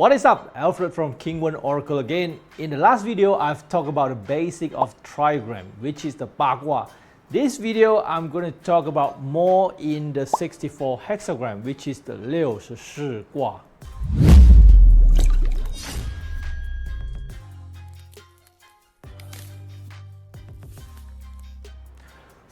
What is up? Alfred from Kingwen Oracle again. In the last video, I've talked about the basic of trigram, which is the Bagua. This video, I'm going to talk about more in the 64 hexagram, which is the 64卦.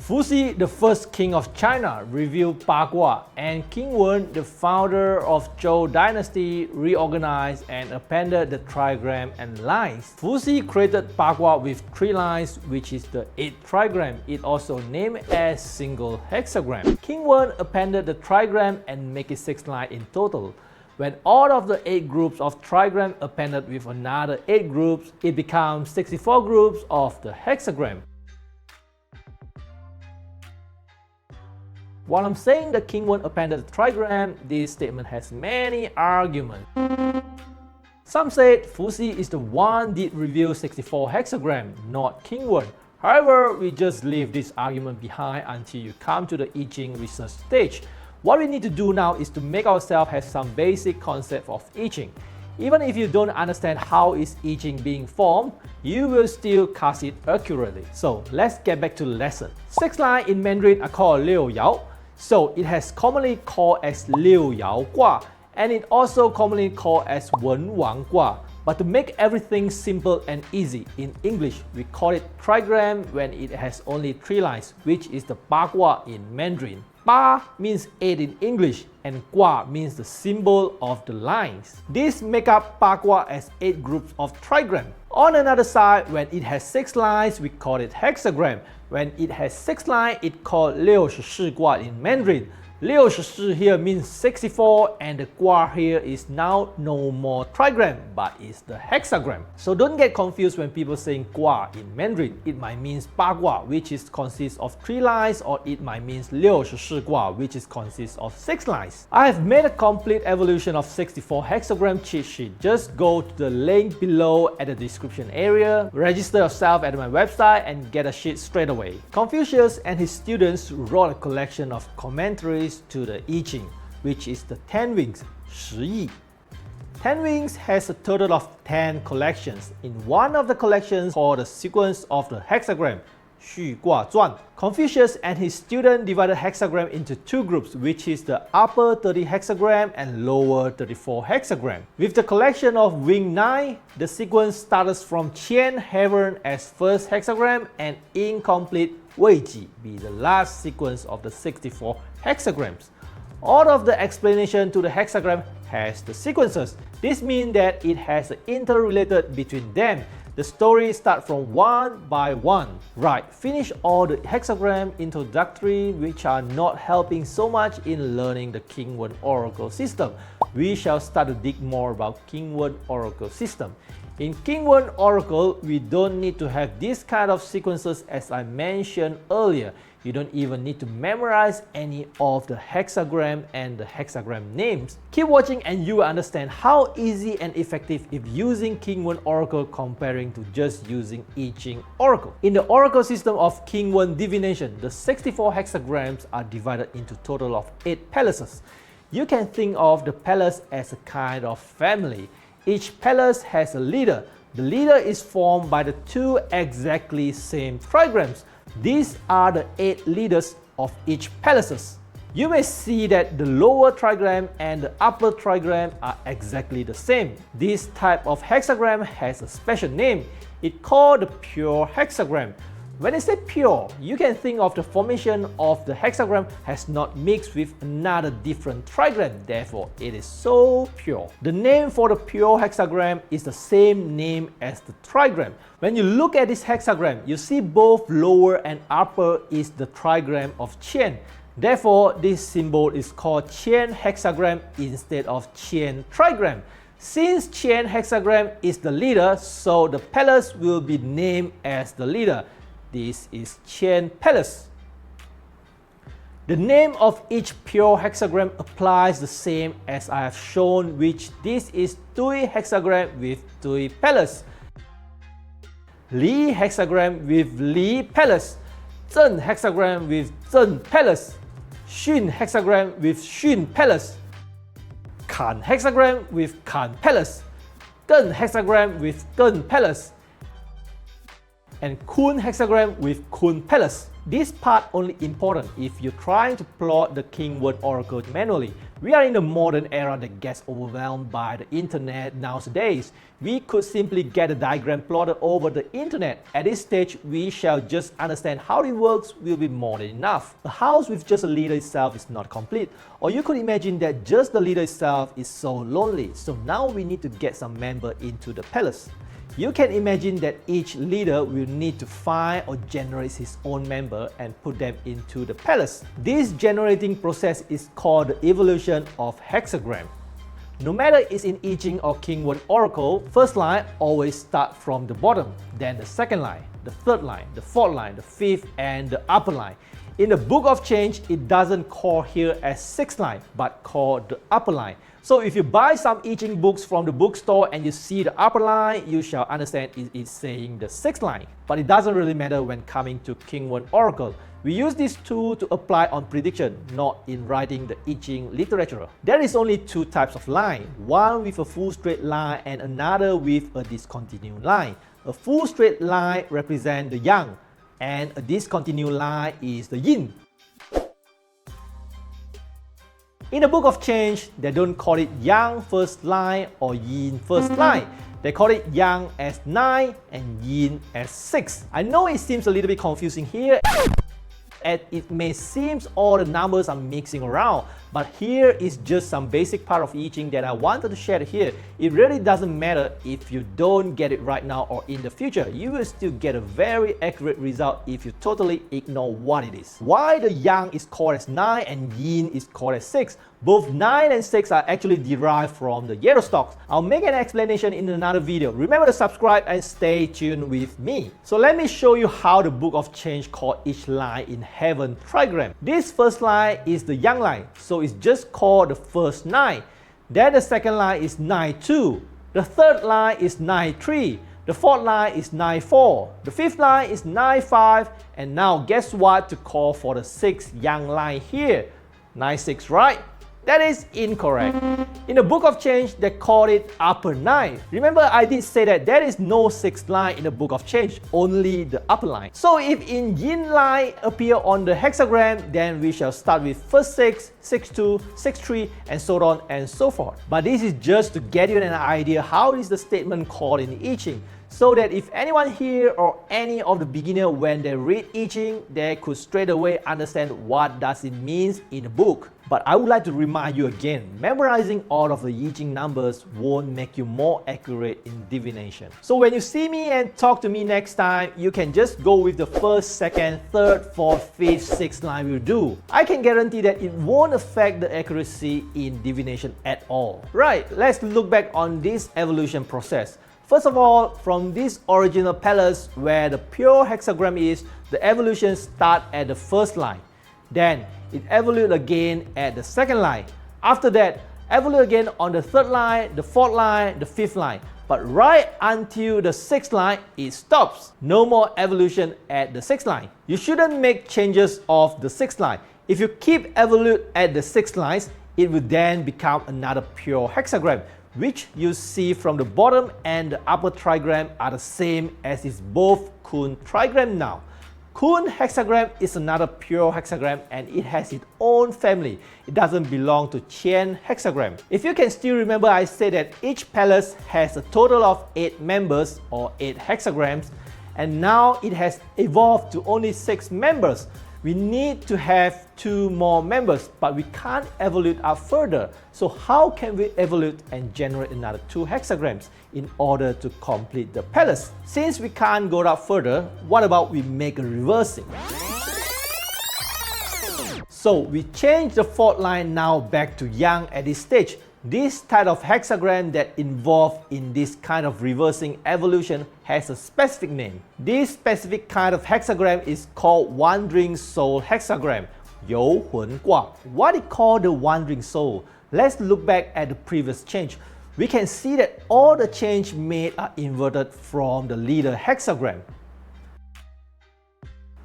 Fuxi, the first king of China, revealed Bagua, and King Wen, the founder of Zhou dynasty, reorganized and appended the trigram and lines. Fuxi created Bagua with 3 lines, which is the 8th trigram. It also named as single hexagram. King Wen appended the trigram and make it 6 lines in total. When all of the 8 groups of trigram appended with another 8 groups, it becomes 64 groups of the hexagram. While I'm saying that King Wen appended the trigram, this statement has many arguments. Some said Fuxi is the one did reveal 64 hexagram, not King Wen. However, we just leave this argument behind until you come to the I Ching research stage. What we need to do now is to make ourselves have some basic concept of I Ching. Even if you don't understand how is I Ching being formed, you will still cast it accurately. So let's get back to the lesson. 6 lines in Mandarin are called 六爻. So it has commonly called as 六爻卦, and it also commonly called as 文王卦. But to make everything simple and easy, in English we call it trigram when it has only 3 lines, which is the Bagua in Mandarin. Ba means 8 in English, and Gua means the symbol of the lines. This make up Bagua as 8 groups of trigram. On another side, when it has 6 lines, we call it hexagram. When it has 6 lines, it called 64卦 in Mandarin. 64 here means 64, and the Gua here is now no more trigram, but is the hexagram. So don't get confused when people saying Gua in Mandarin. It might mean Bagua, which consists of 3 lines, or it might mean 64卦, which consists of 6 lines. I have made a complete evolution of 64 hexagram cheat sheet. Just go to the link below at the description area, register yourself at my website, and get a sheet straight away. Confucius and his students wrote a collection of commentaries to the I Ching, which is the 10 Wings, 10易. 10 Wings has a total of 10 collections. In one of the collections called the Sequence of the Hexagram, 序卦传, Confucius and his student divided hexagram into 2 groups, which is the upper 30 hexagram and lower 34 hexagram. With the collection of Wing 9, the sequence starts from Qian Heaven as first hexagram and incomplete Weiji be the last sequence of the 64 hexagrams. All of the explanation to the hexagram has the sequences. This means that it has interrelated between them. The story starts from one by one. Right, finish all the hexagram introductory which are not helping so much in learning the King Wen Oracle system. We shall start to dig more about King Wen Oracle system. In King Wen Oracle, we don't need to have this kind of sequences as I mentioned earlier. You don't even need to memorize any of the hexagram and the hexagram names. Keep watching and you will understand how easy and effective if using King Wen Oracle comparing to just using I Ching Oracle. In the Oracle system of King Wen divination, the 64 hexagrams are divided into total of 8 palaces. You can think of the palace as a kind of family. Each palace has a leader. The leader is formed by the 2 exactly same trigrams. These are the 8 leaders of each palaces. You may see that the lower trigram and the upper trigram are exactly the same. This type of hexagram has a special name. It's called the pure hexagram. When I say pure, you can think of the formation of the hexagram has not mixed with another different trigram, therefore it is so pure. The name for the pure hexagram is the same name as the trigram. When you look at this hexagram, you see both lower and upper is the trigram of Qian. Therefore, this symbol is called Qian hexagram instead of Qian trigram. Since Qian hexagram is the leader, so the palace will be named as the leader. This is Qian Palace. The name of each pure hexagram applies the same as I have shown, which this is Tui hexagram with Tui Palace, Li hexagram with Li Palace, Zhen hexagram with Zhen Palace, Xun hexagram with Xun Palace, Kan hexagram with Kan palace, Gen hexagram with Gen palace, and Kun hexagram with Kun palace. This part only important if you're trying to plot the keyword oracle manually. We are in the modern era that gets overwhelmed by the internet nowadays. We could simply get a diagram plotted over the internet. At this stage, we shall just understand how it works will be more than enough. A house with just a leader itself is not complete. Or you could imagine that just the leader itself is so lonely. So now we need to get some member into the palace. You can imagine that each leader will need to find or generate his own member and put them into the palace. This generating process is called the evolution of hexagram. No matter it's in I Ching or Keyword Oracle, first line always start from the bottom, then the second line, the third line, the fourth line, the fifth, and the upper line. In the Book of Change, it doesn't call here as sixth line, but called the upper line. So if you buy some I Ching books from the bookstore and you see the upper line, you shall understand it is saying the sixth line. But it doesn't really matter when coming to Keyword Oracle. We use this tool to apply on prediction, not in writing the I Ching literature. There is only two types of line, one with a full straight line and another with a discontinued line. A full straight line represents the yang, and a discontinued line is the yin. In the Book of Change, they don't call it yang first line or yin first line. They call it yang as 9 and yin as 6. I know it seems a little bit confusing here, and it may seem all the numbers are mixing around, but here is just some basic part of I Ching that I wanted to share here. It really doesn't matter if you don't get it right now or in the future. You will still get a very accurate result if you totally ignore what it is. Why the yang is called as 9 and yin is called as 6? Both 9 and 6 are actually derived from the yellow stocks. I'll make an explanation in another video. Remember to subscribe and stay tuned with me. So let me show you how the Book of Change called each line in heaven trigram. This first line is the yang line, so it's just called the first 9. Then the second line is 9-2. The third line is 9-3. The fourth line is 9-4. The fifth line is 9-5. And now guess what to call for the sixth yang line here? 9-6, right? That is incorrect. In the Book of Change, they call it upper 9. Remember, I did say that there is no sixth line in the Book of Change, only the upper line. So if in yin line appear on the hexagram, then we shall start with first 6, 6-2, 6-3, and so on and so forth. But this is just to get you an idea how is the statement called in I Ching, so that if anyone here or any of the beginner when they read I Ching, they could straight away understand what does it means in the book. But I would like to remind you again, memorizing all of the I Ching numbers won't make you more accurate in divination. So when you see me and talk to me next time, you can just go with the first, second, third, fourth, fifth, sixth line will do. I can guarantee that it won't affect the accuracy in divination at all. Right, let's look back on this evolution process. First of all, from this original palace where the pure hexagram is, the evolution starts at the first line. Then it evolutes again at the second line. After that, evolute again on the third line, the fourth line, the fifth line. But right until the sixth line, it stops. No more evolution at the sixth line. You shouldn't make changes of the sixth line. If you keep evolute at the sixth lines, it will then become another pure hexagram, which you see from the bottom and the upper trigram are the same as is both Kun trigram now. Kun hexagram is another pure hexagram and it has its own family. It doesn't belong to Qian hexagram. If you can still remember, I said that each palace has a total of 8 members or 8 hexagrams, and now it has evolved to only 6 members. We need to have 2 more members, but we can't evolute up further. So how can we evolute and generate another 2 hexagrams in order to complete the palace? Since we can't go up further, what about we make a reversing? So we change the fourth line now back to yang at this stage. This type of hexagram that involved in this kind of reversing evolution has a specific name. This specific kind of hexagram is called Wandering Soul hexagram, 游魂卦. What is called the Wandering Soul? Let's look back at the previous change. We can see that all the change made are inverted from the leader hexagram,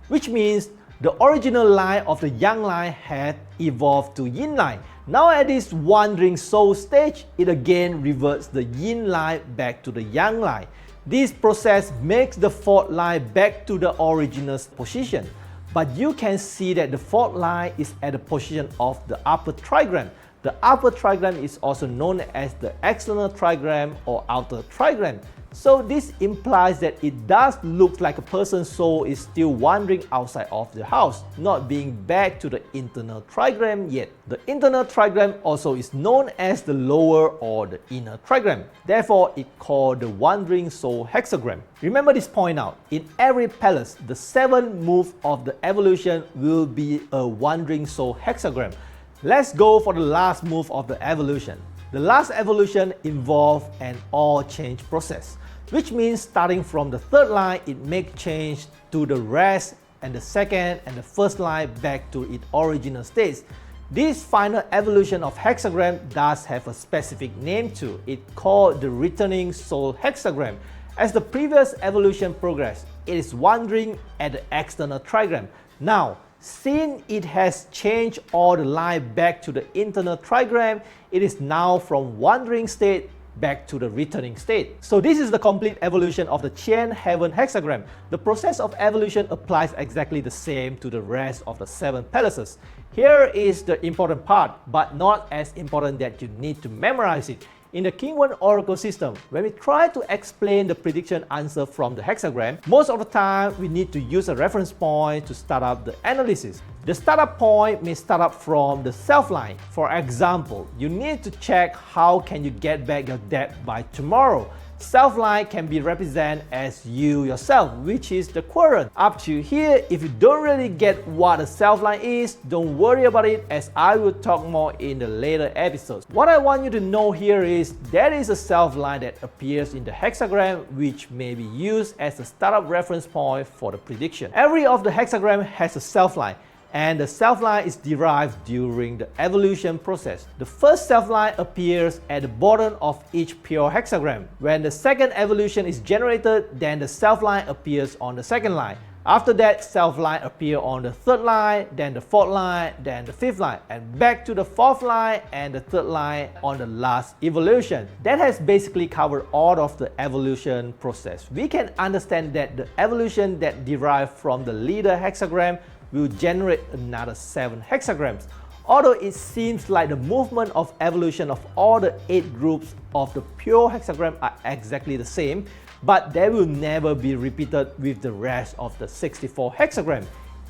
which means The original line of the yang line had evolved to yin line. Now at this wandering soul stage, it again reverts the yin line back to the yang line. This process makes the fault line back to the original position. But you can see that the fault line is at the position of the upper trigram. The upper trigram is also known as the external trigram or outer trigram. So this implies that it does look like a person's soul is still wandering outside of the house, not being back to the internal trigram yet. The internal trigram also is known as the lower or the inner trigram. Therefore, it's called the wandering soul hexagram. Remember this point out, in every palace, the 7th move of the evolution will be a wandering soul hexagram. Let's go for the last move of the evolution. The last evolution involved an all change process, which means starting from the 3rd line, it makes change to the rest and the 2nd and the 1st line back to its original states. This final evolution of hexagram does have a specific name too. It's called the returning soul hexagram. As the previous evolution progressed, it is wandering at the external trigram. Now, since it has changed all the line back to the internal trigram, it is now from wandering state back to the returning state. So this is the complete evolution of the Qian Heaven hexagram. The process of evolution applies exactly the same to the rest of the 7 palaces. Here is the important part, but not as important that you need to memorize it. In the Qingwen Oracle system, when we try to explain the prediction answer from the hexagram, most of the time we need to use a reference point to start up the analysis. The startup point may start up from the self line. For example, you need to check how can you get back your debt by tomorrow. Self line can be represented as you yourself, which is the querent. Up to here, if you don't really get what a self line is, don't worry about it, as I will talk more in the later episodes. What I want you to know here is there is a self line that appears in the hexagram, which may be used as a startup reference point for the prediction. Every of the hexagram has a self line, and the self-line is derived during the evolution process. The first self-line appears at the bottom of each pure hexagram. When the second evolution is generated, then the self-line appears on the second line. After that, self-line appears on the 3rd line, then the 4th line, then the 5th line, and back to the 4th line and the 3rd line on the last evolution. That has basically covered all of the evolution process. We can understand that the evolution that derived from the leader hexagram will generate another 7 hexagrams. Although it seems like the movement of evolution of all the 8 groups of the pure hexagram are exactly the same, but they will never be repeated with the rest of the 64 hexagram.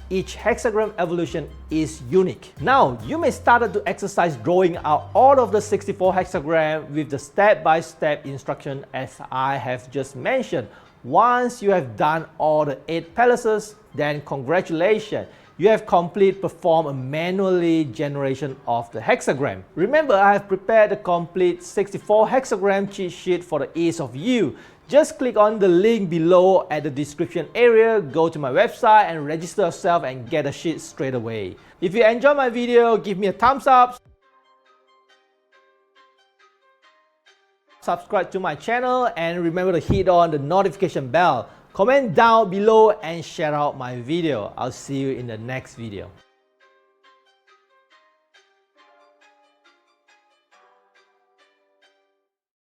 Each hexagram evolution is unique. Now, you may start to exercise drawing out all of the 64 hexagram with the step-by-step instruction as I have just mentioned. Once you have done all the 8 palaces, then congratulations, you have performed a manually generation of the hexagram. Remember, I have prepared a complete 64 hexagram cheat sheet for the ease of you. Just click on the link below at the description area, go to my website and register yourself and get a sheet straight away. If you enjoyed my video, give me a thumbs up. Subscribe to my channel and remember to hit on the notification bell. Comment down below and share out my video. I'll see you in the next video.